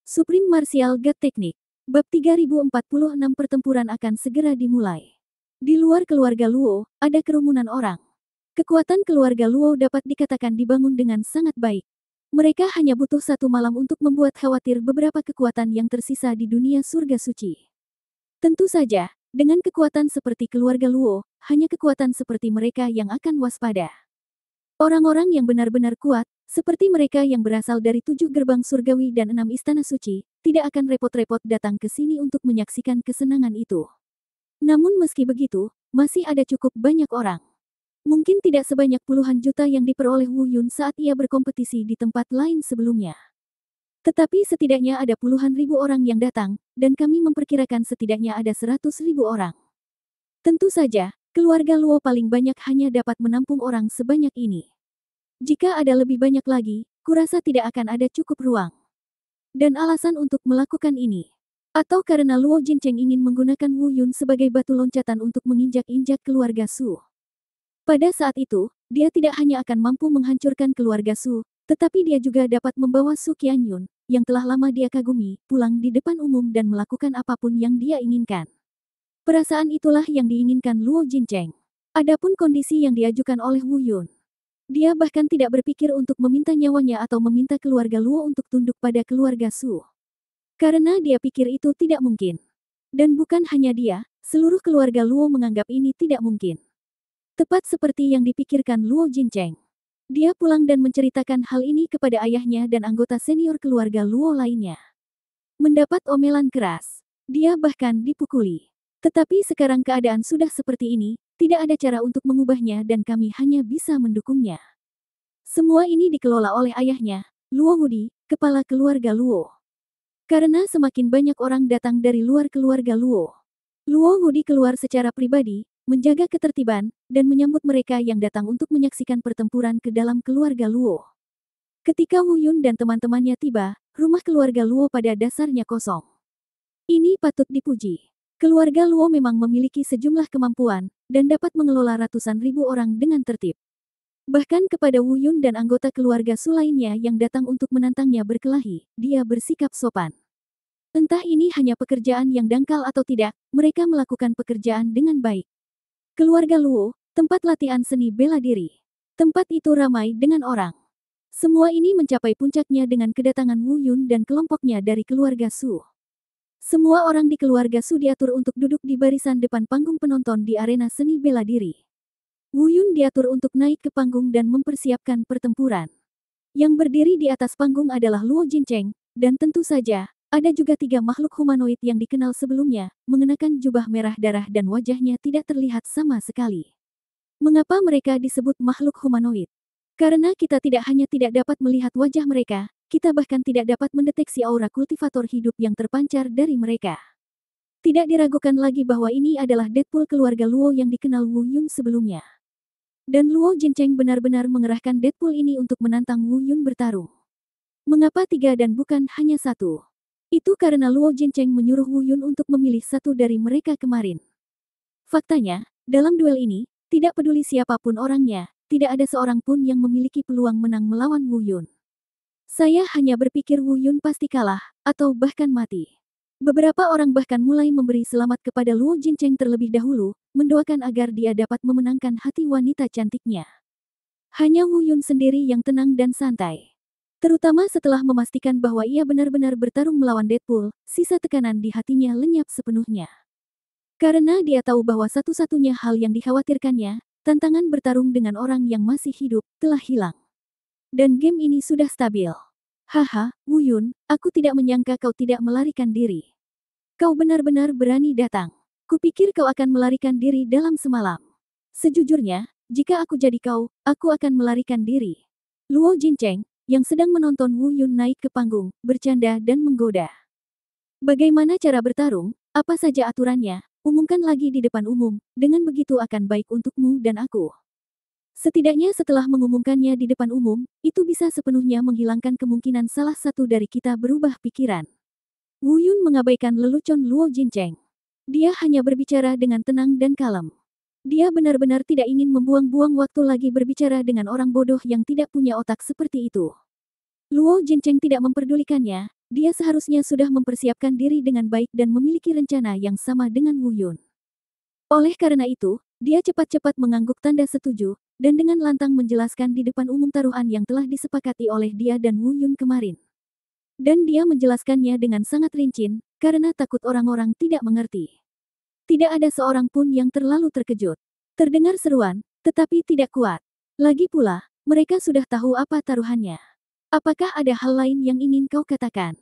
Supreme Martial God Technique. Bab 3046 pertempuran akan segera dimulai. Di luar keluarga Luo, ada kerumunan orang. Kekuatan keluarga Luo dapat dikatakan dibangun dengan sangat baik. Mereka hanya butuh satu malam untuk membuat khawatir beberapa kekuatan yang tersisa di dunia surga suci. Tentu saja, dengan kekuatan seperti keluarga Luo, hanya kekuatan seperti mereka yang akan waspada. Orang-orang yang benar-benar kuat, seperti mereka yang berasal dari 7 gerbang surgawi dan 6 istana suci, tidak akan repot-repot datang ke sini untuk menyaksikan kesenangan itu. Namun meski begitu, masih ada cukup banyak orang. Mungkin tidak sebanyak puluhan juta yang diperoleh Wu Yun saat ia berkompetisi di tempat lain sebelumnya. Tetapi setidaknya ada puluhan ribu orang yang datang, dan kami memperkirakan setidaknya ada 100.000 orang. Tentu saja, keluarga Luo paling banyak hanya dapat menampung orang sebanyak ini. Jika ada lebih banyak lagi, kurasa tidak akan ada cukup ruang. Dan alasan untuk melakukan ini, atau karena Luo Jincheng ingin menggunakan Wu Yun sebagai batu loncatan untuk menginjak-injak keluarga Su. Pada saat itu, dia tidak hanya akan mampu menghancurkan keluarga Su, tetapi dia juga dapat membawa Su Qianyun, yang telah lama dia kagumi, pulang di depan umum dan melakukan apapun yang dia inginkan. Perasaan itulah yang diinginkan Luo Jincheng. Adapun kondisi yang diajukan oleh Wu Yun, dia bahkan tidak berpikir untuk meminta nyawanya atau meminta keluarga Luo untuk tunduk pada keluarga Su. Karena dia pikir itu tidak mungkin. Dan bukan hanya dia, seluruh keluarga Luo menganggap ini tidak mungkin. Tepat seperti yang dipikirkan Luo Jincheng. Dia pulang dan menceritakan hal ini kepada ayahnya dan anggota senior keluarga Luo lainnya. Mendapat omelan keras. Dia bahkan dipukuli. Tetapi sekarang keadaan sudah seperti ini, tidak ada cara untuk mengubahnya dan kami hanya bisa mendukungnya. Semua ini dikelola oleh ayahnya, Luo Wudi, kepala keluarga Luo. Karena semakin banyak orang datang dari luar keluarga Luo, Luo Wudi keluar secara pribadi, menjaga ketertiban, dan menyambut mereka yang datang untuk menyaksikan pertempuran ke dalam keluarga Luo. Ketika Wu Yun dan teman-temannya tiba, rumah keluarga Luo pada dasarnya kosong. Ini patut dipuji. Keluarga Luo memang memiliki sejumlah kemampuan, dan dapat mengelola ratusan ribu orang dengan tertib. Bahkan kepada Wu Yun dan anggota keluarga Su lainnya yang datang untuk menantangnya berkelahi, dia bersikap sopan. Entah ini hanya pekerjaan yang dangkal atau tidak, mereka melakukan pekerjaan dengan baik. Keluarga Luo, tempat latihan seni bela diri. Tempat itu ramai dengan orang. Semua ini mencapai puncaknya dengan kedatangan Wu Yun dan kelompoknya dari keluarga Su. Semua orang di keluarga Su diatur untuk duduk di barisan depan panggung penonton di arena seni bela diri. Wu Yun diatur untuk naik ke panggung dan mempersiapkan pertempuran. Yang berdiri di atas panggung adalah Luo Jincheng, dan tentu saja, ada juga 3 makhluk humanoid yang dikenal sebelumnya, mengenakan jubah merah darah dan wajahnya tidak terlihat sama sekali. Mengapa mereka disebut makhluk humanoid? Karena kita tidak hanya tidak dapat melihat wajah mereka, kita bahkan tidak dapat mendeteksi aura kultivator hidup yang terpancar dari mereka. Tidak diragukan lagi bahwa ini adalah Deadpool keluarga Luo yang dikenal Wu Yun sebelumnya. Dan Luo Jincheng benar-benar mengerahkan Deadpool ini untuk menantang Wu Yun bertarung. Mengapa 3 dan bukan hanya 1? Itu karena Luo Jincheng menyuruh Wu Yun untuk memilih satu dari mereka kemarin. Faktanya, dalam duel ini, tidak peduli siapapun orangnya, tidak ada seorang pun yang memiliki peluang menang melawan Wu Yun. Saya hanya berpikir Wu Yun pasti kalah, atau bahkan mati. Beberapa orang bahkan mulai memberi selamat kepada Luo Jincheng terlebih dahulu, mendoakan agar dia dapat memenangkan hati wanita cantiknya. Hanya Wu Yun sendiri yang tenang dan santai. Terutama setelah memastikan bahwa ia benar-benar bertarung melawan Deadpool, sisa tekanan di hatinya lenyap sepenuhnya. Karena dia tahu bahwa satu-satunya hal yang dikhawatirkannya, tantangan bertarung dengan orang yang masih hidup, telah hilang. Dan game ini sudah stabil. Haha, Wu Yun, aku tidak menyangka kau tidak melarikan diri. Kau benar-benar berani datang. Kupikir kau akan melarikan diri dalam semalam. Sejujurnya, jika aku jadi kau, aku akan melarikan diri. Luo Jincheng, yang sedang menonton Wu Yun naik ke panggung, bercanda dan menggoda. Bagaimana cara bertarung, apa saja aturannya, umumkan lagi di depan umum, dengan begitu akan baik untukmu dan aku. Setidaknya setelah mengumumkannya di depan umum, itu bisa sepenuhnya menghilangkan kemungkinan salah satu dari kita berubah pikiran. Wu Yun mengabaikan lelucon Luo Jincheng. Dia hanya berbicara dengan tenang dan kalem. Dia benar-benar tidak ingin membuang-buang waktu lagi berbicara dengan orang bodoh yang tidak punya otak seperti itu. Luo Jincheng tidak memperdulikannya, dia seharusnya sudah mempersiapkan diri dengan baik dan memiliki rencana yang sama dengan Wu Yun. Oleh karena itu, dia cepat-cepat mengangguk tanda setuju, dan dengan lantang menjelaskan di depan umum taruhan yang telah disepakati oleh dia dan Wu Yun kemarin. Dan dia menjelaskannya dengan sangat rinci, karena takut orang-orang tidak mengerti. Tidak ada seorang pun yang terlalu terkejut. Terdengar seruan, tetapi tidak kuat. Lagi pula, mereka sudah tahu apa taruhannya. Apakah ada hal lain yang ingin kau katakan?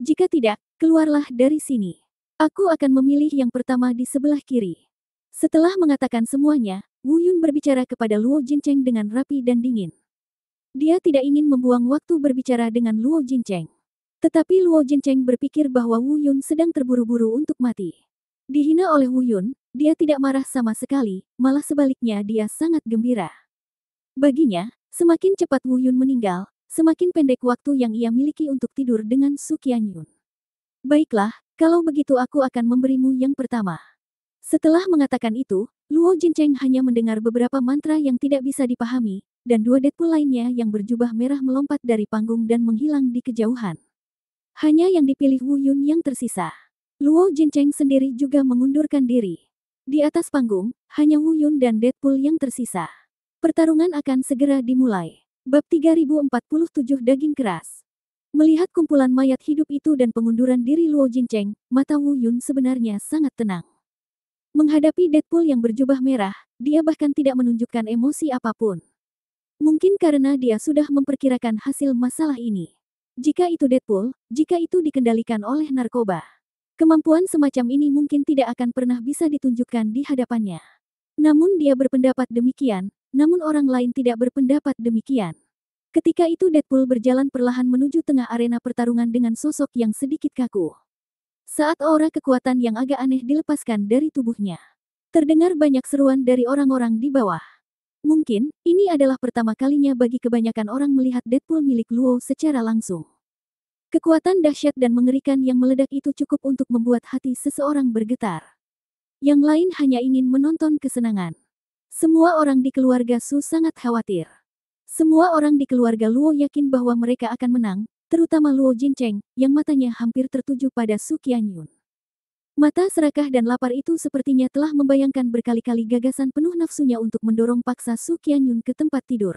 Jika tidak, keluarlah dari sini. Aku akan memilih yang pertama di sebelah kiri. Setelah mengatakan semuanya, Wu Yun berbicara kepada Luo Jincheng dengan rapi dan dingin. Dia tidak ingin membuang waktu berbicara dengan Luo Jincheng. Tetapi Luo Jincheng berpikir bahwa Wu Yun sedang terburu-buru untuk mati. Dihina oleh Wu Yun, dia tidak marah sama sekali, malah sebaliknya dia sangat gembira. Baginya, semakin cepat Wu Yun meninggal, semakin pendek waktu yang ia miliki untuk tidur dengan Su Qianyun. Baiklah, kalau begitu aku akan memberimu yang pertama. Setelah mengatakan itu, Luo Jincheng hanya mendengar beberapa mantra yang tidak bisa dipahami, dan dua Deadpool lainnya yang berjubah merah melompat dari panggung dan menghilang di kejauhan. Hanya yang dipilih Wu Yun yang tersisa. Luo Jincheng sendiri juga mengundurkan diri. Di atas panggung, hanya Wu Yun dan Deadpool yang tersisa. Pertarungan akan segera dimulai. Bab 3047 Daging Keras. Melihat kumpulan mayat hidup itu dan pengunduran diri Luo Jincheng, mata Wu Yun sebenarnya sangat tenang. Menghadapi Deadpool yang berjubah merah, dia bahkan tidak menunjukkan emosi apapun. Mungkin karena dia sudah memperkirakan hasil masalah ini. Jika itu Deadpool, jika itu dikendalikan oleh narkoba. Kemampuan semacam ini mungkin tidak akan pernah bisa ditunjukkan di hadapannya. Namun dia berpendapat demikian, namun orang lain tidak berpendapat demikian. Ketika itu Deadpool berjalan perlahan menuju tengah arena pertarungan dengan sosok yang sedikit kaku. Saat aura kekuatan yang agak aneh dilepaskan dari tubuhnya. Terdengar banyak seruan dari orang-orang di bawah. Mungkin, ini adalah pertama kalinya bagi kebanyakan orang melihat Deadpool milik Luo secara langsung. Kekuatan dahsyat dan mengerikan yang meledak itu cukup untuk membuat hati seseorang bergetar. Yang lain hanya ingin menonton kesenangan. Semua orang di keluarga Su sangat khawatir. Semua orang di keluarga Luo yakin bahwa mereka akan menang, terutama Luo Jincheng, yang matanya hampir tertuju pada Su Qianyun. Mata serakah dan lapar itu sepertinya telah membayangkan berkali-kali gagasan penuh nafsunya untuk mendorong paksa Su Qianyun ke tempat tidur.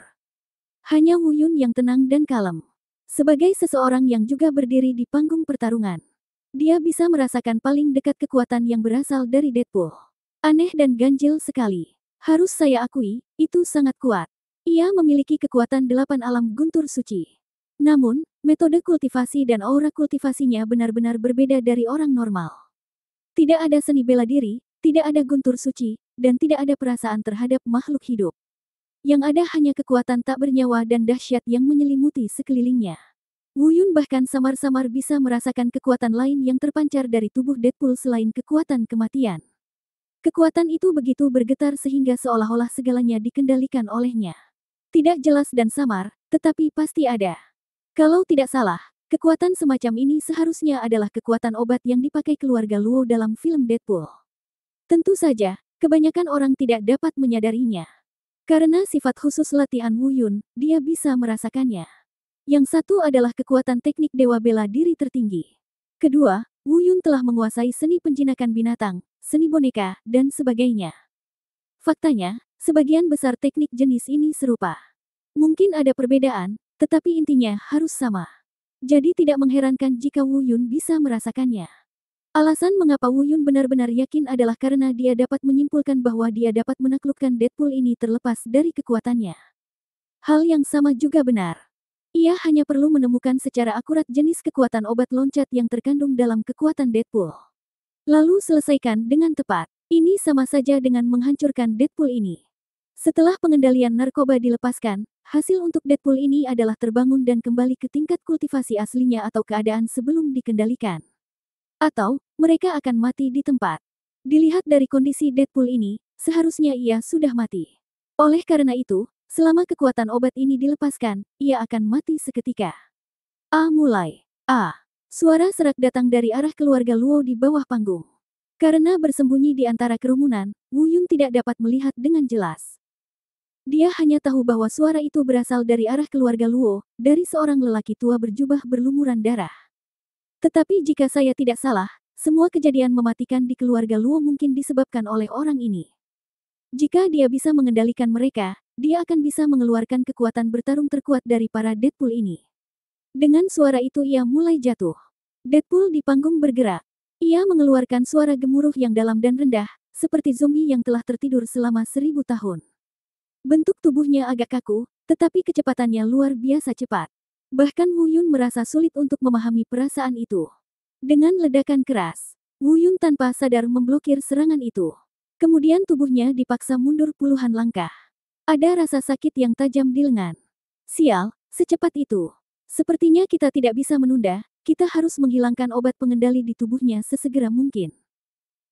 Hanya Wu Yun yang tenang dan kalem. Sebagai seseorang yang juga berdiri di panggung pertarungan, dia bisa merasakan paling dekat kekuatan yang berasal dari Deadpool. Aneh dan ganjil sekali. Harus saya akui, itu sangat kuat. Ia memiliki kekuatan 8 alam guntur suci. Namun, metode kultivasi dan aura kultivasinya benar-benar berbeda dari orang normal. Tidak ada seni bela diri, tidak ada guntur suci, dan tidak ada perasaan terhadap makhluk hidup. Yang ada hanya kekuatan tak bernyawa dan dahsyat yang menyelimuti sekelilingnya. Wu Yun bahkan samar-samar bisa merasakan kekuatan lain yang terpancar dari tubuh Deadpool selain kekuatan kematian. Kekuatan itu begitu bergetar sehingga seolah-olah segalanya dikendalikan olehnya. Tidak jelas dan samar, tetapi pasti ada. Kalau tidak salah, kekuatan semacam ini seharusnya adalah kekuatan obat yang dipakai keluarga Luo dalam film Deadpool. Tentu saja, kebanyakan orang tidak dapat menyadarinya. Karena sifat khusus latihan Wu Yun, dia bisa merasakannya. Yang satu adalah kekuatan teknik dewa bela diri tertinggi. Kedua, Wu Yun telah menguasai seni penjinakan binatang, seni boneka, dan sebagainya. Faktanya, sebagian besar teknik jenis ini serupa. Mungkin ada perbedaan, tetapi intinya harus sama. Jadi tidak mengherankan jika Wu Yun bisa merasakannya. Alasan mengapa Wu Yun benar-benar yakin adalah karena dia dapat menyimpulkan bahwa dia dapat menaklukkan Deadpool ini terlepas dari kekuatannya. Hal yang sama juga benar. Ia hanya perlu menemukan secara akurat jenis kekuatan obat loncat yang terkandung dalam kekuatan Deadpool. Lalu selesaikan dengan tepat. Ini sama saja dengan menghancurkan Deadpool ini. Setelah pengendalian narkoba dilepaskan, hasil untuk Deadpool ini adalah terbangun dan kembali ke tingkat kultivasi aslinya atau keadaan sebelum dikendalikan. Atau, mereka akan mati di tempat. Dilihat dari kondisi Deadpool ini, seharusnya ia sudah mati. Oleh karena itu, selama kekuatan obat ini dilepaskan, ia akan mati seketika. Mulai. Suara serak datang dari arah keluarga Luo di bawah panggung. Karena bersembunyi di antara kerumunan, Wu Yun tidak dapat melihat dengan jelas. Dia hanya tahu bahwa suara itu berasal dari arah keluarga Luo, dari seorang lelaki tua berjubah berlumuran darah. Tetapi jika saya tidak salah, semua kejadian mematikan di keluarga Luo mungkin disebabkan oleh orang ini. Jika dia bisa mengendalikan mereka, dia akan bisa mengeluarkan kekuatan bertarung terkuat dari para Deadpool ini. Dengan suara itu ia mulai jatuh. Deadpool di panggung bergerak. Ia mengeluarkan suara gemuruh yang dalam dan rendah, seperti zombie yang telah tertidur selama 1000 tahun. Bentuk tubuhnya agak kaku, tetapi kecepatannya luar biasa cepat. Bahkan Wu Yun merasa sulit untuk memahami perasaan itu. Dengan ledakan keras, Wu Yun tanpa sadar memblokir serangan itu. Kemudian tubuhnya dipaksa mundur puluhan langkah. Ada rasa sakit yang tajam di lengan. Sial, secepat itu. Sepertinya kita tidak bisa menunda, kita harus menghilangkan obat pengendali di tubuhnya sesegera mungkin.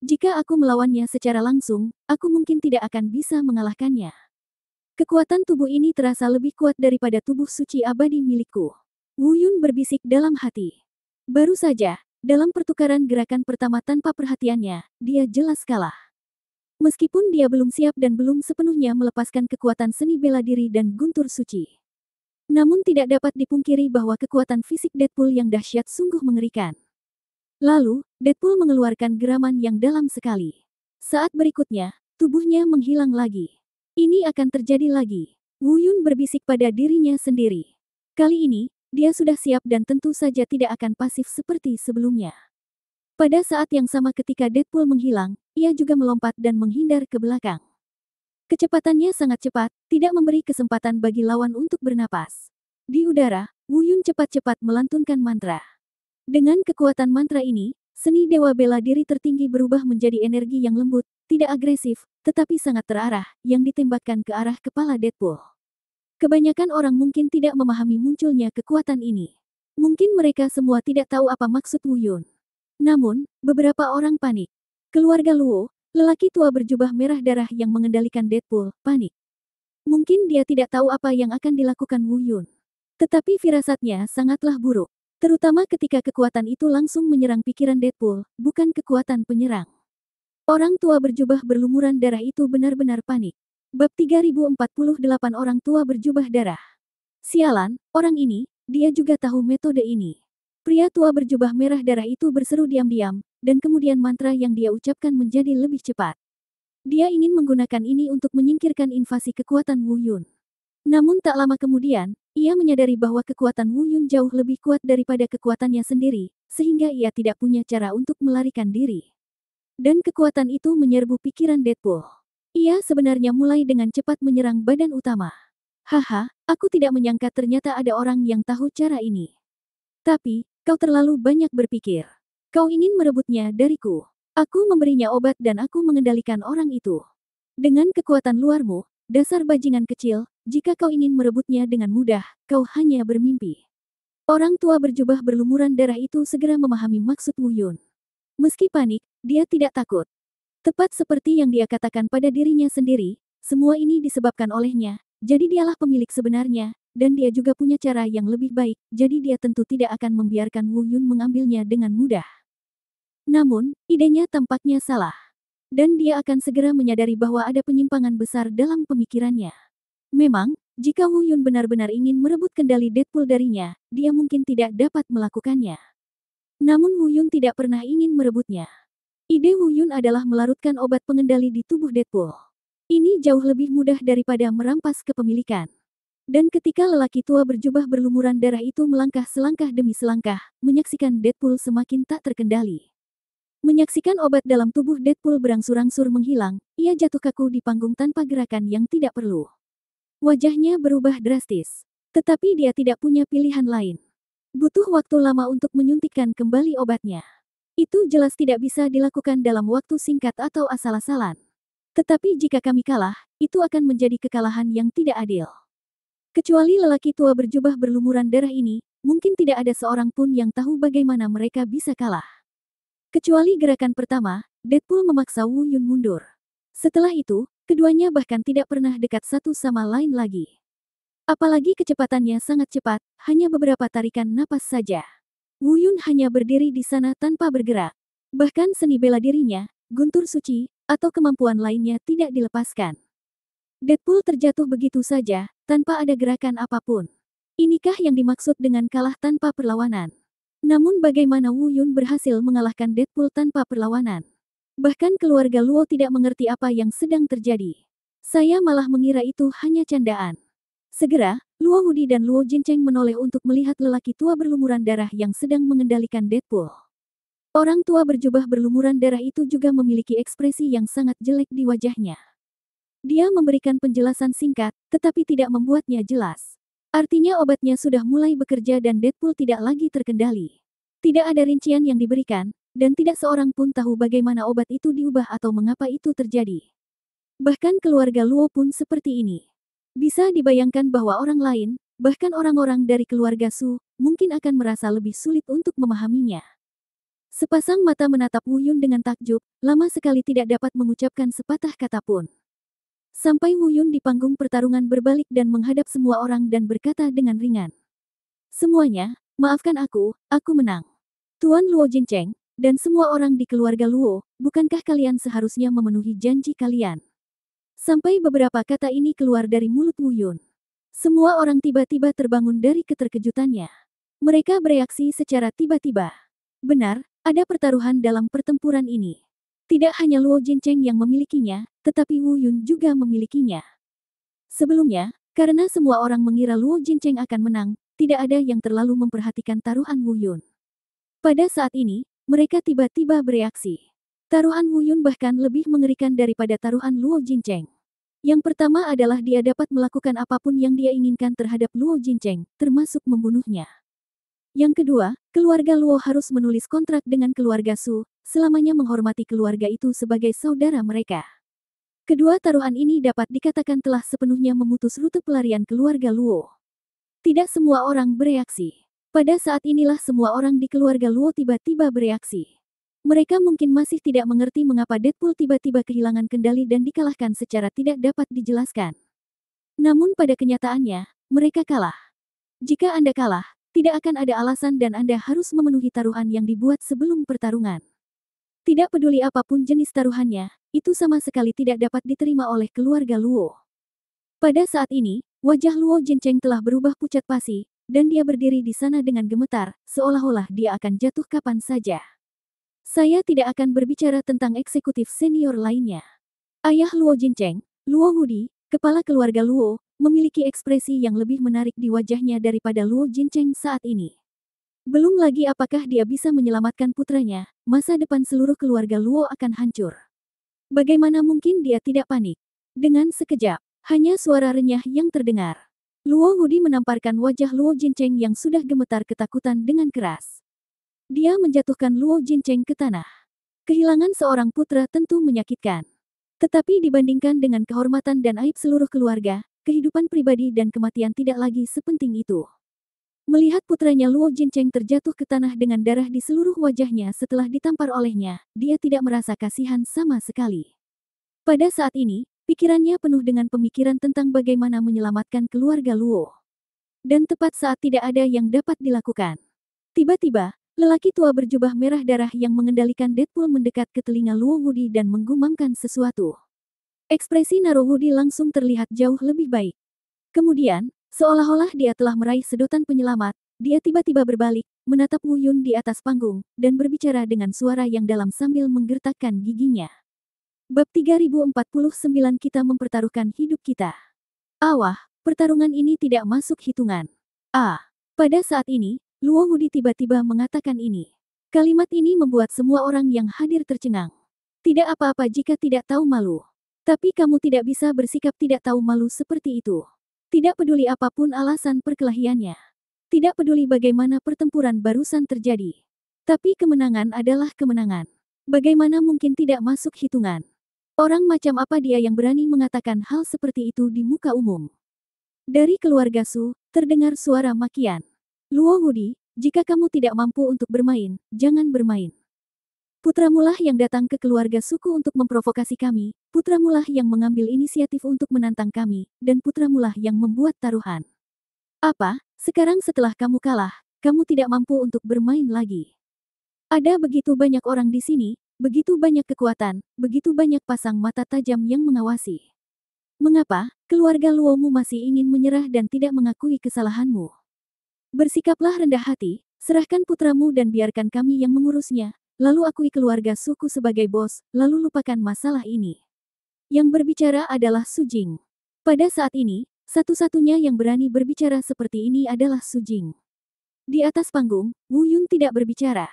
Jika aku melawannya secara langsung, aku mungkin tidak akan bisa mengalahkannya. Kekuatan tubuh ini terasa lebih kuat daripada tubuh suci abadi milikku. Wu Yun berbisik dalam hati. Baru saja, dalam pertukaran gerakan pertama tanpa perhatiannya, dia jelas kalah. Meskipun dia belum siap dan belum sepenuhnya melepaskan kekuatan seni bela diri dan guntur suci. Namun tidak dapat dipungkiri bahwa kekuatan fisik Deadpool yang dahsyat sungguh mengerikan. Lalu, Deadpool mengeluarkan geraman yang dalam sekali. Saat berikutnya, tubuhnya menghilang lagi. Ini akan terjadi lagi. Wu Yun berbisik pada dirinya sendiri. Kali ini, dia sudah siap dan tentu saja tidak akan pasif seperti sebelumnya. Pada saat yang sama ketika Deadpool menghilang, ia juga melompat dan menghindar ke belakang. Kecepatannya sangat cepat, tidak memberi kesempatan bagi lawan untuk bernapas. Di udara, Wu Yun cepat-cepat melantunkan mantra. Dengan kekuatan mantra ini, seni dewa bela diri tertinggi berubah menjadi energi yang lembut, tidak agresif, tetapi sangat terarah, yang ditembakkan ke arah kepala Deadpool. Kebanyakan orang mungkin tidak memahami munculnya kekuatan ini. Mungkin mereka semua tidak tahu apa maksud Wu Yun. Namun, beberapa orang panik. Keluarga Luo, lelaki tua berjubah merah darah yang mengendalikan Deadpool, panik. Mungkin dia tidak tahu apa yang akan dilakukan Wu Yun. Tetapi firasatnya sangatlah buruk. Terutama ketika kekuatan itu langsung menyerang pikiran Deadpool, bukan kekuatan penyerang. Orang tua berjubah berlumuran darah itu benar-benar panik. Bab 3048 orang tua berjubah darah. Sialan, orang ini, dia juga tahu metode ini. Pria tua berjubah merah darah itu berseru diam-diam, dan kemudian mantra yang dia ucapkan menjadi lebih cepat. Dia ingin menggunakan ini untuk menyingkirkan invasi kekuatan Wu Yun. Namun tak lama kemudian, ia menyadari bahwa kekuatan Wu Yun jauh lebih kuat daripada kekuatannya sendiri, sehingga ia tidak punya cara untuk melarikan diri. Dan kekuatan itu menyerbu pikiran Deadpool. Ia sebenarnya mulai dengan cepat menyerang badan utama. Haha, aku tidak menyangka ternyata ada orang yang tahu cara ini. Tapi, kau terlalu banyak berpikir. Kau ingin merebutnya dariku. Aku memberinya obat dan aku mengendalikan orang itu. Dengan kekuatan luarmu, dasar bajingan kecil, jika kau ingin merebutnya dengan mudah, kau hanya bermimpi. Orang tua berjubah berlumuran darah itu segera memahami maksud Wu Yun. Meski panik, dia tidak takut. Tepat seperti yang dia katakan pada dirinya sendiri, semua ini disebabkan olehnya, jadi dialah pemilik sebenarnya, dan dia juga punya cara yang lebih baik, jadi dia tentu tidak akan membiarkan Wu Yun mengambilnya dengan mudah. Namun, idenya tampaknya salah. Dan dia akan segera menyadari bahwa ada penyimpangan besar dalam pemikirannya. Memang, jika Wu Yun benar-benar ingin merebut kendali Deadpool darinya, dia mungkin tidak dapat melakukannya. Namun Wu Yun tidak pernah ingin merebutnya. Ide Wu Yun adalah melarutkan obat pengendali di tubuh Deadpool. Ini jauh lebih mudah daripada merampas kepemilikan. Dan ketika lelaki tua berjubah berlumuran darah itu melangkah selangkah demi selangkah, menyaksikan Deadpool semakin tak terkendali. Menyaksikan obat dalam tubuh Deadpool berangsur-angsur menghilang, ia jatuh kaku di panggung tanpa gerakan yang tidak perlu. Wajahnya berubah drastis. Tetapi dia tidak punya pilihan lain. Butuh waktu lama untuk menyuntikkan kembali obatnya. Itu jelas tidak bisa dilakukan dalam waktu singkat atau asal-asalan. Tetapi jika kami kalah, itu akan menjadi kekalahan yang tidak adil. Kecuali lelaki tua berjubah berlumuran darah ini, mungkin tidak ada seorang pun yang tahu bagaimana mereka bisa kalah. Kecuali gerakan pertama, Deadpool memaksa Wu Yun mundur. Setelah itu, keduanya bahkan tidak pernah dekat satu sama lain lagi. Apalagi kecepatannya sangat cepat, hanya beberapa tarikan napas saja. Wu Yun hanya berdiri di sana tanpa bergerak. Bahkan seni bela dirinya, guntur suci, atau kemampuan lainnya tidak dilepaskan. Deadpool terjatuh begitu saja, tanpa ada gerakan apapun. Inikah yang dimaksud dengan kalah tanpa perlawanan? Namun bagaimana Wu Yun berhasil mengalahkan Deadpool tanpa perlawanan? Bahkan keluarga Luo tidak mengerti apa yang sedang terjadi. Saya malah mengira itu hanya candaan. Segera, Luo Hudi dan Luo Jincheng menoleh untuk melihat lelaki tua berlumuran darah yang sedang mengendalikan Deadpool. Orang tua berjubah berlumuran darah itu juga memiliki ekspresi yang sangat jelek di wajahnya. Dia memberikan penjelasan singkat, tetapi tidak membuatnya jelas. Artinya obatnya sudah mulai bekerja dan Deadpool tidak lagi terkendali. Tidak ada rincian yang diberikan, dan tidak seorang pun tahu bagaimana obat itu diubah atau mengapa itu terjadi. Bahkan keluarga Luo pun seperti ini. Bisa dibayangkan bahwa orang lain, bahkan orang-orang dari keluarga Su, mungkin akan merasa lebih sulit untuk memahaminya. Sepasang mata menatap Wu Yun dengan takjub, lama sekali tidak dapat mengucapkan sepatah kata pun. Sampai Wu Yun di panggung pertarungan berbalik dan menghadap semua orang dan berkata dengan ringan. Semuanya, maafkan aku menang. Tuan Luo Jincheng, dan semua orang di keluarga Luo, bukankah kalian seharusnya memenuhi janji kalian? Sampai beberapa kata ini keluar dari mulut Wu Yun. Semua orang tiba-tiba terbangun dari keterkejutannya. Mereka bereaksi secara tiba-tiba. Benar, ada pertaruhan dalam pertempuran ini. Tidak hanya Luo Jincheng yang memilikinya, tetapi Wu Yun juga memilikinya. Sebelumnya, karena semua orang mengira Luo Jincheng akan menang, tidak ada yang terlalu memperhatikan taruhan Wu Yun. Pada saat ini, mereka tiba-tiba bereaksi. Taruhan Wu Yun bahkan lebih mengerikan daripada taruhan Luo Jincheng. Yang pertama adalah dia dapat melakukan apapun yang dia inginkan terhadap Luo Jincheng, termasuk membunuhnya. Yang kedua, keluarga Luo harus menulis kontrak dengan keluarga Su, selamanya menghormati keluarga itu sebagai saudara mereka. Kedua taruhan ini dapat dikatakan telah sepenuhnya memutus rute pelarian keluarga Luo. Tidak semua orang bereaksi. Pada saat inilah semua orang di keluarga Luo tiba-tiba bereaksi. Mereka mungkin masih tidak mengerti mengapa Deadpool tiba-tiba kehilangan kendali dan dikalahkan secara tidak dapat dijelaskan. Namun pada kenyataannya, mereka kalah. Jika Anda kalah, tidak akan ada alasan dan Anda harus memenuhi taruhan yang dibuat sebelum pertarungan. Tidak peduli apapun jenis taruhannya, itu sama sekali tidak dapat diterima oleh keluarga Luo. Pada saat ini, wajah Luo Jincheng telah berubah pucat pasi, dan dia berdiri di sana dengan gemetar, seolah-olah dia akan jatuh kapan saja. Saya tidak akan berbicara tentang eksekutif senior lainnya. Ayah Luo Jincheng, Luo Hudi, kepala keluarga Luo, memiliki ekspresi yang lebih menarik di wajahnya daripada Luo Jincheng saat ini. Belum lagi apakah dia bisa menyelamatkan putranya, masa depan seluruh keluarga Luo akan hancur. Bagaimana mungkin dia tidak panik? Dengan sekejap, hanya suara renyah yang terdengar. Luo Hudi menamparkan wajah Luo Jincheng yang sudah gemetar ketakutan dengan keras. Dia menjatuhkan Luo Jincheng ke tanah. Kehilangan seorang putra tentu menyakitkan. Tetapi dibandingkan dengan kehormatan dan aib seluruh keluarga, kehidupan pribadi dan kematian tidak lagi sepenting itu. Melihat putranya Luo Jincheng terjatuh ke tanah dengan darah di seluruh wajahnya setelah ditampar olehnya, dia tidak merasa kasihan sama sekali. Pada saat ini, pikirannya penuh dengan pemikiran tentang bagaimana menyelamatkan keluarga Luo. Dan tepat saat tidak ada yang dapat dilakukan. Tiba-tiba, lelaki tua berjubah merah darah yang mengendalikan Deadpool mendekat ke telinga Luo Hudi dan menggumamkan sesuatu. Ekspresi Naro Hudi langsung terlihat jauh lebih baik. Kemudian, seolah-olah dia telah meraih sedotan penyelamat, dia tiba-tiba berbalik, menatap Wu Yun di atas panggung, dan berbicara dengan suara yang dalam sambil menggertakkan giginya. Bab 3049 kita mempertaruhkan hidup kita. Awah, pertarungan ini tidak masuk hitungan. Pada saat ini, Luo Hudi tiba-tiba mengatakan ini. Kalimat ini membuat semua orang yang hadir tercengang. Tidak apa-apa jika tidak tahu malu. Tapi kamu tidak bisa bersikap tidak tahu malu seperti itu. Tidak peduli apapun alasan perkelahiannya. Tidak peduli bagaimana pertempuran barusan terjadi. Tapi kemenangan adalah kemenangan. Bagaimana mungkin tidak masuk hitungan? Orang macam apa dia yang berani mengatakan hal seperti itu di muka umum? Dari keluarga Su, terdengar suara makian. Luo Hudi, jika kamu tidak mampu untuk bermain, jangan bermain. Putramulah yang datang ke keluarga suku untuk memprovokasi kami, putramulah yang mengambil inisiatif untuk menantang kami, dan putramulah yang membuat taruhan. Apa, sekarang setelah kamu kalah, kamu tidak mampu untuk bermain lagi? Ada begitu banyak orang di sini, begitu banyak kekuatan, begitu banyak pasang mata tajam yang mengawasi. Mengapa, keluarga Luomu masih ingin menyerah dan tidak mengakui kesalahanmu? Bersikaplah rendah hati, Serahkan putramu dan biarkan kami yang mengurusnya, lalu akui keluarga suku sebagai bos, lalu lupakan masalah ini. Yang berbicara adalah Su Jing. Pada saat ini, satu-satunya yang berani berbicara seperti ini adalah Su Jing. Di atas panggung, Wu Yun tidak berbicara.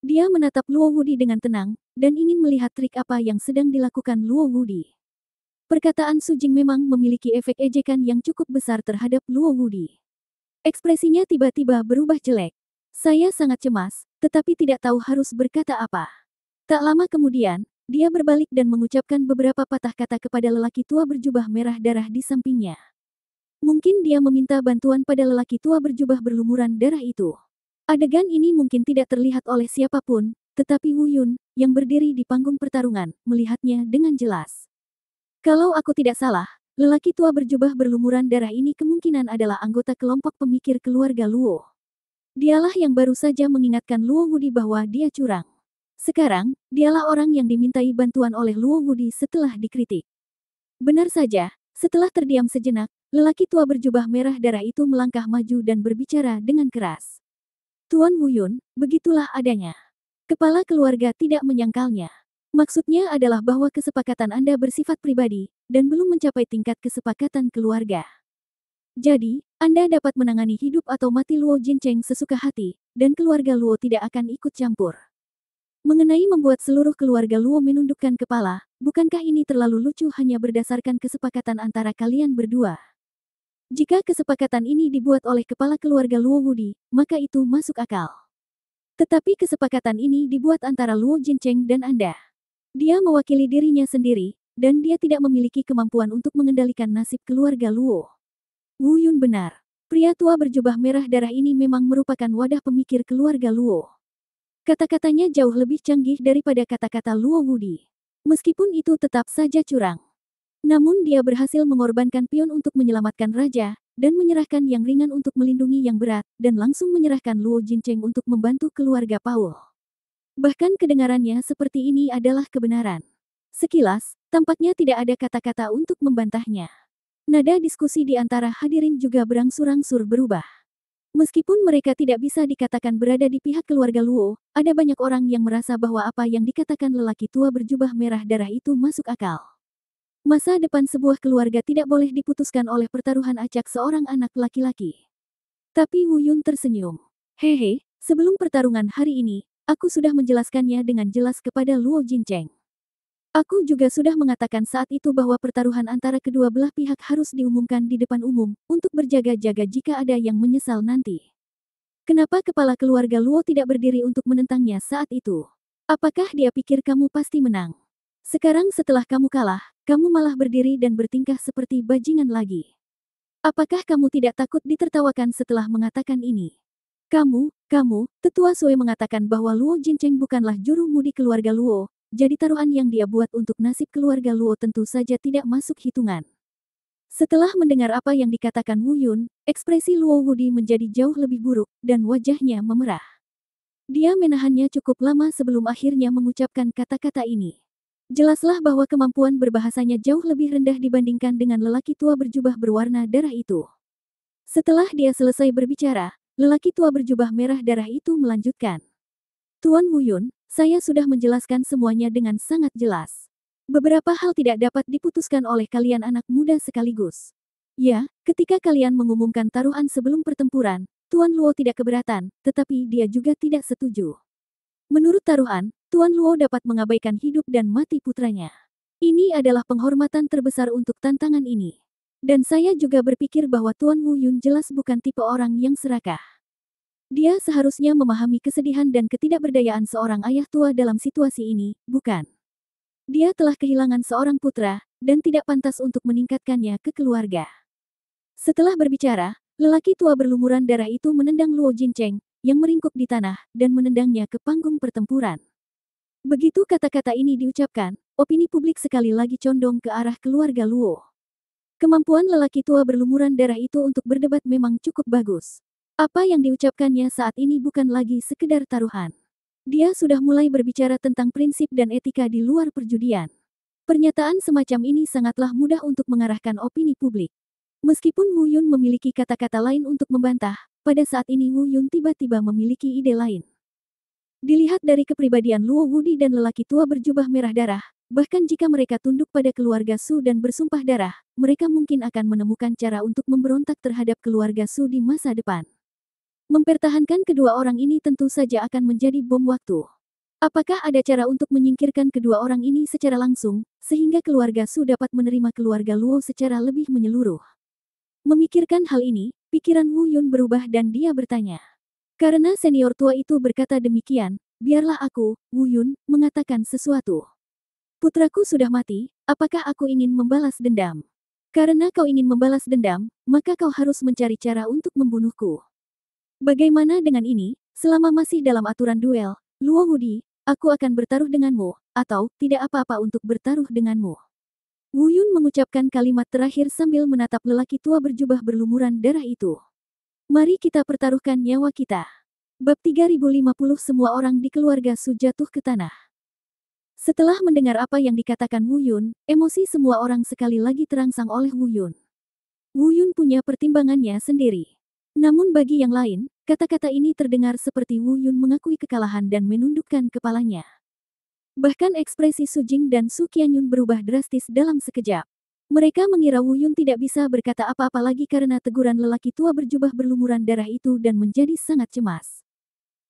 Dia menatap Luo Wudi dengan tenang, dan ingin melihat trik apa yang sedang dilakukan Luo Wudi. Perkataan Su Jing memang memiliki efek ejekan yang cukup besar terhadap Luo Wudi. Ekspresinya tiba-tiba berubah jelek. Saya sangat cemas, tetapi tidak tahu harus berkata apa. Tak lama kemudian, dia berbalik dan mengucapkan beberapa patah kata kepada lelaki tua berjubah merah darah di sampingnya. Mungkin dia meminta bantuan pada lelaki tua berjubah berlumuran darah itu. Adegan ini mungkin tidak terlihat oleh siapapun, tetapi Wu Yun, yang berdiri di panggung pertarungan, melihatnya dengan jelas. Kalau aku tidak salah, lelaki tua berjubah berlumuran darah ini kemungkinan adalah anggota kelompok pemikir keluarga Luo. Dialah yang baru saja mengingatkan Luo Wudi bahwa dia curang. Sekarang, dialah orang yang dimintai bantuan oleh Luo Wudi setelah dikritik. Benar saja, setelah terdiam sejenak, lelaki tua berjubah merah darah itu melangkah maju dan berbicara dengan keras. Tuan Wu Yun, begitulah adanya. Kepala keluarga tidak menyangkalnya. Maksudnya adalah bahwa kesepakatan Anda bersifat pribadi, dan belum mencapai tingkat kesepakatan keluarga. Jadi, Anda dapat menangani hidup atau mati Luo Jincheng sesuka hati, dan keluarga Luo tidak akan ikut campur. Mengenai membuat seluruh keluarga Luo menundukkan kepala, bukankah ini terlalu lucu hanya berdasarkan kesepakatan antara kalian berdua? Jika kesepakatan ini dibuat oleh kepala keluarga Luo Wudi, maka itu masuk akal. Tetapi kesepakatan ini dibuat antara Luo Jincheng dan Anda. Dia mewakili dirinya sendiri, dan dia tidak memiliki kemampuan untuk mengendalikan nasib keluarga Luo. Wu Yun benar. Pria tua berjubah merah darah ini memang merupakan wadah pemikir keluarga Luo. Kata-katanya jauh lebih canggih daripada kata-kata Luo Wudi. Meskipun itu tetap saja curang. Namun dia berhasil mengorbankan pion untuk menyelamatkan raja, dan menyerahkan yang ringan untuk melindungi yang berat, dan langsung menyerahkan Luo Jincheng untuk membantu keluarga Paul. Bahkan kedengarannya seperti ini adalah kebenaran. Sekilas, tampaknya tidak ada kata-kata untuk membantahnya. Nada diskusi di antara hadirin juga berangsur-angsur berubah. Meskipun mereka tidak bisa dikatakan berada di pihak keluarga Luo, ada banyak orang yang merasa bahwa apa yang dikatakan lelaki tua berjubah merah darah itu masuk akal. Masa depan sebuah keluarga tidak boleh diputuskan oleh pertaruhan acak seorang anak laki-laki. Tapi Wu Yun tersenyum. Hehe, sebelum pertarungan hari ini, aku sudah menjelaskannya dengan jelas kepada Luo Jincheng. Aku juga sudah mengatakan saat itu bahwa pertaruhan antara kedua belah pihak harus diumumkan di depan umum, untuk berjaga-jaga jika ada yang menyesal nanti. Kenapa kepala keluarga Luo tidak berdiri untuk menentangnya saat itu? Apakah dia pikir kamu pasti menang? Sekarang setelah kamu kalah, kamu malah berdiri dan bertingkah seperti bajingan lagi. Apakah kamu tidak takut ditertawakan setelah mengatakan ini? Kamu, Tetua Sui mengatakan bahwa Luo Jincheng bukanlah juru mudi keluarga Luo, jadi taruhan yang dia buat untuk nasib keluarga Luo tentu saja tidak masuk hitungan. Setelah mendengar apa yang dikatakan Wu Yun, ekspresi Luo Wudi menjadi jauh lebih buruk, dan wajahnya memerah. Dia menahannya cukup lama sebelum akhirnya mengucapkan kata-kata ini. Jelaslah bahwa kemampuan berbahasanya jauh lebih rendah dibandingkan dengan lelaki tua berjubah berwarna darah itu. Setelah dia selesai berbicara, lelaki tua berjubah merah darah itu melanjutkan. Tuan Wu Yun, saya sudah menjelaskan semuanya dengan sangat jelas. Beberapa hal tidak dapat diputuskan oleh kalian anak muda sekaligus. Ya, ketika kalian mengumumkan taruhan sebelum pertempuran, Tuan Luo tidak keberatan, tetapi dia juga tidak setuju. Menurut taruhan, Tuan Luo dapat mengabaikan hidup dan mati putranya. Ini adalah penghormatan terbesar untuk tantangan ini. Dan saya juga berpikir bahwa Tuan Wu Yun jelas bukan tipe orang yang serakah. Dia seharusnya memahami kesedihan dan ketidakberdayaan seorang ayah tua dalam situasi ini, bukan? Dia telah kehilangan seorang putra, dan tidak pantas untuk meningkatkannya ke keluarga. Setelah berbicara, lelaki tua berlumuran darah itu menendang Luo Jincheng, yang meringkuk di tanah, dan menendangnya ke panggung pertempuran. Begitu kata-kata ini diucapkan, opini publik sekali lagi condong ke arah keluarga Luo. Kemampuan lelaki tua berlumuran darah itu untuk berdebat memang cukup bagus. Apa yang diucapkannya saat ini bukan lagi sekedar taruhan. Dia sudah mulai berbicara tentang prinsip dan etika di luar perjudian. Pernyataan semacam ini sangatlah mudah untuk mengarahkan opini publik. Meskipun Wu Yun memiliki kata-kata lain untuk membantah, pada saat ini Wu Yun tiba-tiba memiliki ide lain. Dilihat dari kepribadian Luo Wudi dan lelaki tua berjubah merah darah, bahkan jika mereka tunduk pada keluarga Su dan bersumpah darah, mereka mungkin akan menemukan cara untuk memberontak terhadap keluarga Su di masa depan. Mempertahankan kedua orang ini tentu saja akan menjadi bom waktu. Apakah ada cara untuk menyingkirkan kedua orang ini secara langsung, sehingga keluarga Su dapat menerima keluarga Luo secara lebih menyeluruh? Memikirkan hal ini, pikiran Wu Yun berubah dan dia bertanya. Karena senior tua itu berkata demikian, biarlah aku, Wu Yun, mengatakan sesuatu. Putraku sudah mati, apakah aku ingin membalas dendam? Karena kau ingin membalas dendam, maka kau harus mencari cara untuk membunuhku. Bagaimana dengan ini, selama masih dalam aturan duel, Luo Wudi, aku akan bertaruh denganmu, atau tidak apa-apa untuk bertaruh denganmu. Wu Yun mengucapkan kalimat terakhir sambil menatap lelaki tua berjubah berlumuran darah itu. Mari kita pertaruhkan nyawa kita. Bab 3050 semua orang di keluarga Su jatuh ke tanah. Setelah mendengar apa yang dikatakan Wu Yun, emosi semua orang sekali lagi terangsang oleh Wu Yun. Wu Yun punya pertimbangannya sendiri. Namun bagi yang lain, kata-kata ini terdengar seperti Wu Yun mengakui kekalahan dan menundukkan kepalanya. Bahkan ekspresi Su Jing dan Su Qianyun berubah drastis dalam sekejap. Mereka mengira Wu Yun tidak bisa berkata apa-apa lagi karena teguran lelaki tua berjubah berlumuran darah itu dan menjadi sangat cemas.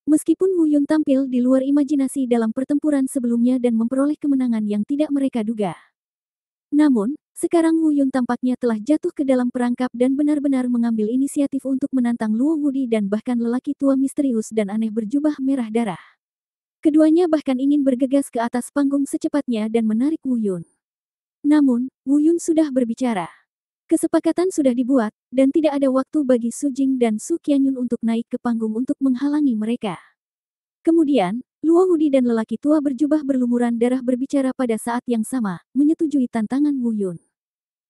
Meskipun Wu Yun tampil di luar imajinasi dalam pertempuran sebelumnya dan memperoleh kemenangan yang tidak mereka duga. Namun, sekarang Wu Yun tampaknya telah jatuh ke dalam perangkap dan benar-benar mengambil inisiatif untuk menantang Luo Wudi dan bahkan lelaki tua misterius dan aneh berjubah merah darah. Keduanya bahkan ingin bergegas ke atas panggung secepatnya dan menarik Wu Yun. Namun, Wu Yun sudah berbicara. Kesepakatan sudah dibuat, dan tidak ada waktu bagi Su Jing dan Su Qianyun untuk naik ke panggung untuk menghalangi mereka. Kemudian, Luo Wudi dan lelaki tua berjubah berlumuran darah berbicara pada saat yang sama, menyetujui tantangan Wu Yun.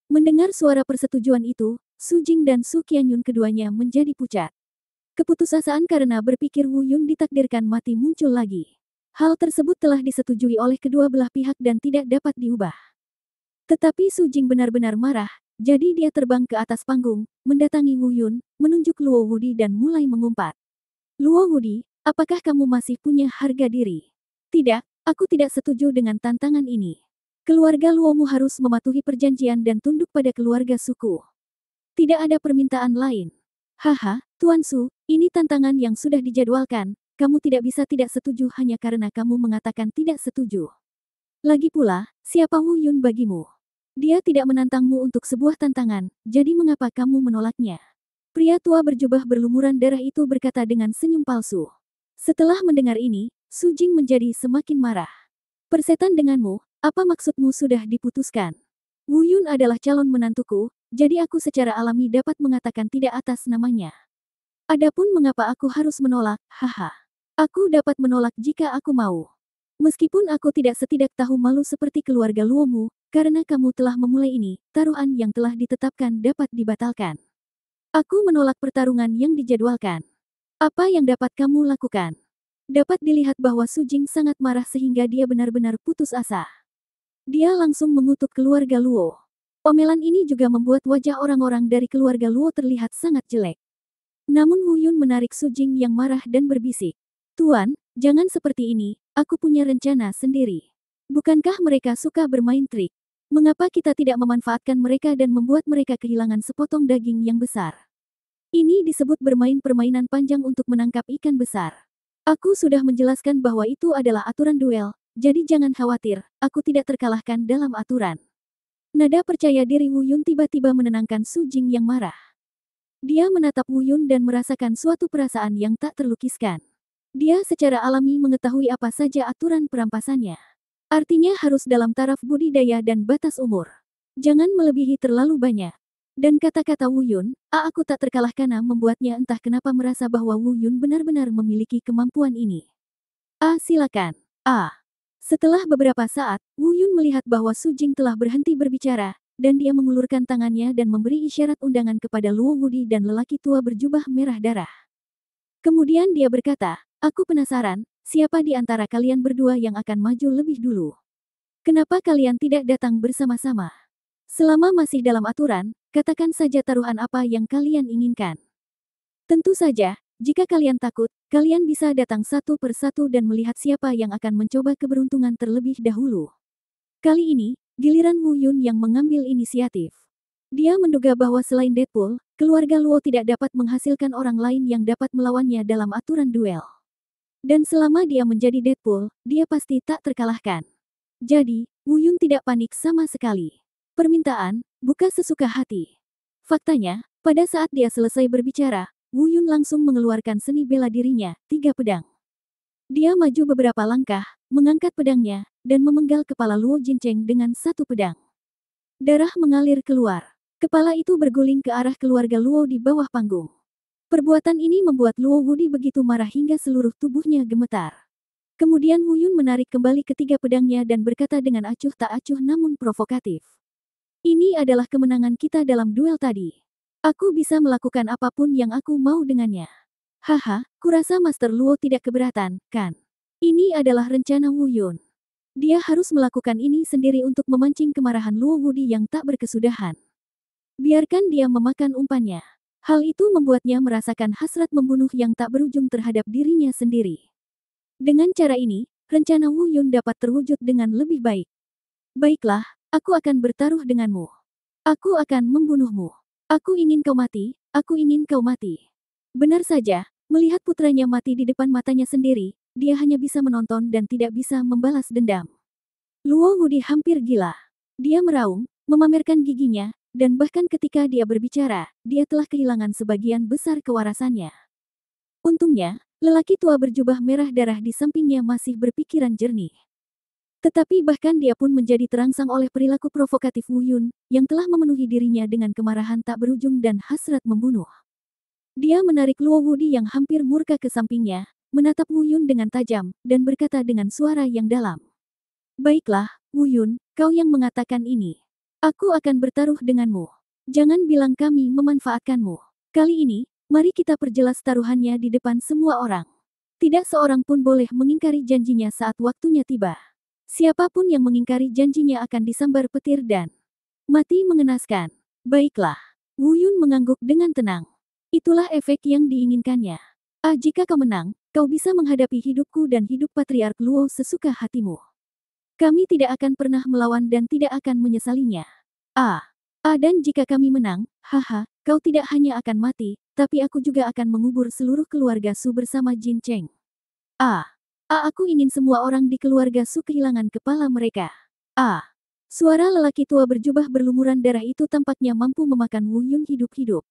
Mendengar suara persetujuan itu, Su Jing dan Su Qianyun keduanya menjadi pucat. Keputusasaan karena berpikir Wu Yun ditakdirkan mati muncul lagi. Hal tersebut telah disetujui oleh kedua belah pihak dan tidak dapat diubah. Tetapi Su Jing benar-benar marah, jadi dia terbang ke atas panggung, mendatangi Wu Yun, menunjuk Luo Wudi dan mulai mengumpat. Luo Wudi, apakah kamu masih punya harga diri? Tidak, aku tidak setuju dengan tantangan ini. Keluarga Luomu harus mematuhi perjanjian dan tunduk pada keluarga suku. Tidak ada permintaan lain. Haha, Tuan Su, ini tantangan yang sudah dijadwalkan, kamu tidak bisa tidak setuju hanya karena kamu mengatakan tidak setuju. Lagi pula, siapa Wu Yun bagimu? Dia tidak menantangmu untuk sebuah tantangan, jadi mengapa kamu menolaknya? Pria tua berjubah berlumuran darah itu berkata dengan senyum palsu. Setelah mendengar ini, Su Jing menjadi semakin marah. Persetan denganmu, apa maksudmu sudah diputuskan? Wu Yun adalah calon menantuku, jadi aku secara alami dapat mengatakan tidak atas namanya. Adapun mengapa aku harus menolak, haha. Aku dapat menolak jika aku mau. Meskipun aku tidak setidak tahu malu seperti keluarga Luomu, karena kamu telah memulai ini, taruhan yang telah ditetapkan dapat dibatalkan. Aku menolak pertarungan yang dijadwalkan. Apa yang dapat kamu lakukan? Dapat dilihat bahwa Su Jing sangat marah sehingga dia benar-benar putus asa. Dia langsung mengutuk keluarga Luo. Omelan ini juga membuat wajah orang-orang dari keluarga Luo terlihat sangat jelek. Namun Wu Yun menarik Su Jing yang marah dan berbisik. Tuan, jangan seperti ini, aku punya rencana sendiri. Bukankah mereka suka bermain trik? Mengapa kita tidak memanfaatkan mereka dan membuat mereka kehilangan sepotong daging yang besar? Ini disebut bermain permainan panjang untuk menangkap ikan besar. Aku sudah menjelaskan bahwa itu adalah aturan duel, jadi jangan khawatir, aku tidak terkalahkan dalam aturan. Nada percaya diri Wu Yun tiba-tiba menenangkan Su Jing yang marah. Dia menatap Wu Yun dan merasakan suatu perasaan yang tak terlukiskan. Dia secara alami mengetahui apa saja aturan perampasannya. Artinya harus dalam taraf budidaya dan batas umur. Jangan melebihi terlalu banyak. Dan kata-kata Wu Yun, aku tak terkalahkan membuatnya entah kenapa merasa bahwa Wu Yun benar-benar memiliki kemampuan ini. Silakan. Setelah beberapa saat, Wu Yun melihat bahwa Su Jing telah berhenti berbicara, dan dia mengulurkan tangannya dan memberi isyarat undangan kepada Luo Wudi dan lelaki tua berjubah merah darah. Kemudian dia berkata, aku penasaran, siapa di antara kalian berdua yang akan maju lebih dulu? Kenapa kalian tidak datang bersama-sama? Selama masih dalam aturan, katakan saja taruhan apa yang kalian inginkan. Tentu saja, jika kalian takut, kalian bisa datang satu persatu dan melihat siapa yang akan mencoba keberuntungan terlebih dahulu. Kali ini, giliran Wu Yun yang mengambil inisiatif. Dia menduga bahwa selain Deadpool, keluarga Luo tidak dapat menghasilkan orang lain yang dapat melawannya dalam aturan duel. Dan selama dia menjadi Deadpool, dia pasti tak terkalahkan. Jadi, Wu Yun tidak panik sama sekali. Permintaan, buka sesuka hati. Faktanya, pada saat dia selesai berbicara, Wu Yun langsung mengeluarkan seni bela dirinya, 3 pedang. Dia maju beberapa langkah, mengangkat pedangnya, dan memenggal kepala Luo Jincheng dengan 1 pedang. Darah mengalir keluar. Kepala itu berguling ke arah keluarga Luo di bawah panggung. Perbuatan ini membuat Luo Wudi begitu marah hingga seluruh tubuhnya gemetar. Kemudian Wu Yun menarik kembali ketiga pedangnya dan berkata dengan acuh tak acuh namun provokatif. Ini adalah kemenangan kita dalam duel tadi. Aku bisa melakukan apapun yang aku mau dengannya. Haha, kurasa Master Luo tidak keberatan, kan? Ini adalah rencana Wu Yun. Dia harus melakukan ini sendiri untuk memancing kemarahan Luo Wudi yang tak berkesudahan. Biarkan dia memakan umpannya. Hal itu membuatnya merasakan hasrat membunuh yang tak berujung terhadap dirinya sendiri. Dengan cara ini, rencana Wu Yun dapat terwujud dengan lebih baik. Baiklah, aku akan bertaruh denganmu. Aku akan membunuhmu. Aku ingin kau mati, aku ingin kau mati. Benar saja, melihat putranya mati di depan matanya sendiri, dia hanya bisa menonton dan tidak bisa membalas dendam. Luo Wudi hampir gila. Dia meraung, memamerkan giginya, dan bahkan ketika dia berbicara, dia telah kehilangan sebagian besar kewarasannya. Untungnya, lelaki tua berjubah merah darah di sampingnya masih berpikiran jernih. Tetapi bahkan dia pun menjadi terangsang oleh perilaku provokatif Wu Yun, yang telah memenuhi dirinya dengan kemarahan tak berujung dan hasrat membunuh. Dia menarik Luo Wudi yang hampir murka ke sampingnya, menatap Wu Yun dengan tajam, dan berkata dengan suara yang dalam. Baiklah, Wu Yun, kau yang mengatakan ini. Aku akan bertaruh denganmu. Jangan bilang kami memanfaatkanmu. Kali ini, mari kita perjelas taruhannya di depan semua orang. Tidak seorang pun boleh mengingkari janjinya saat waktunya tiba. Siapapun yang mengingkari janjinya akan disambar petir dan mati mengenaskan. Baiklah. Wu Yun mengangguk dengan tenang. Itulah efek yang diinginkannya. Jika kau menang, kau bisa menghadapi hidupku dan hidup Patriark Luo sesuka hatimu. Kami tidak akan pernah melawan dan tidak akan menyesalinya. Dan jika kami menang, haha, kau tidak hanya akan mati, tapi aku juga akan mengubur seluruh keluarga Su bersama Jin Cheng. Aku ingin semua orang di keluarga Su kehilangan kepala mereka. Suara lelaki tua berjubah berlumuran darah itu tampaknya mampu memakan Wu Yun hidup-hidup.